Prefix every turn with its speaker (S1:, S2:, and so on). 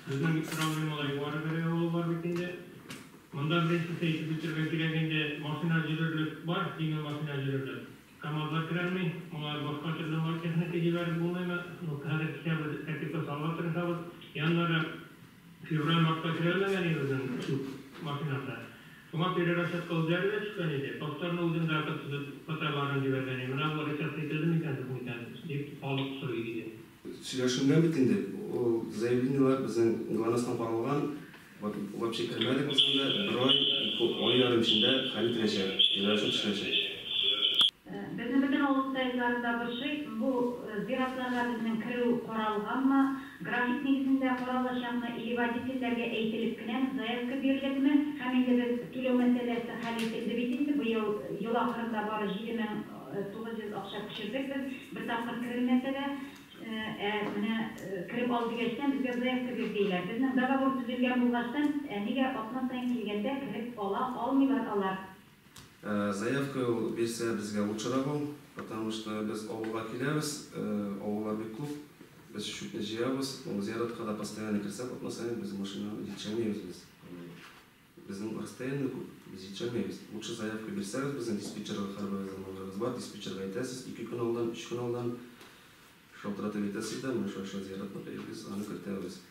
S1: Bizden проблемалар югары дәрәҗәдә бар бит инде. Монда беренче сәйти битергән кирәгендә машина җөрерлек бар, җиңел машина җөрерлек. Камазлар керәлми, моңа башка төрле техника җибәреп булмыймы? Ну, хәзер китәбез, тәртипкә салырга тырышабыз. Яннары февраль мартта керәлмәгән иде безнең машинасы. Шуңа перерасчет кылдырып чыккан иде. Повторно үзендә фотоларын җибәргән иде. Менә бу рецепт ителде микән дип алып сорый иде.
S2: Сөйләшенгән бит инде. Ул заявлениелар безнең ГЛОНАССтан каралган. Вообще кермәдек бездә бер ай ярым эчендә хәл ителәчәк. Перерасчет эшләчәк.
S3: Безнең бөтен авыл сайтында бу зиратларга безнең кирү каралганмы, график нигезендә каралачакмы, или водительләргә әйтелеп кенә заявка бирелепме, һәм инде без түләү мәсьәләсе хәл ителде бит инде. Быел ел ахырында бары 7900 акча күчердек без, бер тапкыр керелмәсә дә, менә кирип ал дигәчтән безгә заявка бирделәр. Безнең договор төзелгән булгачтан, нигә атна саен килгәндә кирип алмыйлар алар.
S2: Заявка берсе безгә лучшырак ул, потому что без авылга киләбез, авыллар бик күп, без шүкне җыябыз, зиратка да постоянно кирсәк, атна саен без машинаны җитешмәйбез без. Безнең расстояние күп, без җитешмәйбез. Лучше заявка бирсәгез, безнең диспетчерга хәрбәр заманнарыбыз бар, диспетчерга әйтәсез, 2 көн алдан, 3 көн алдан шалтыратып әйтәсез дә, менә шушы зиратны бирегез, аны кертәбез.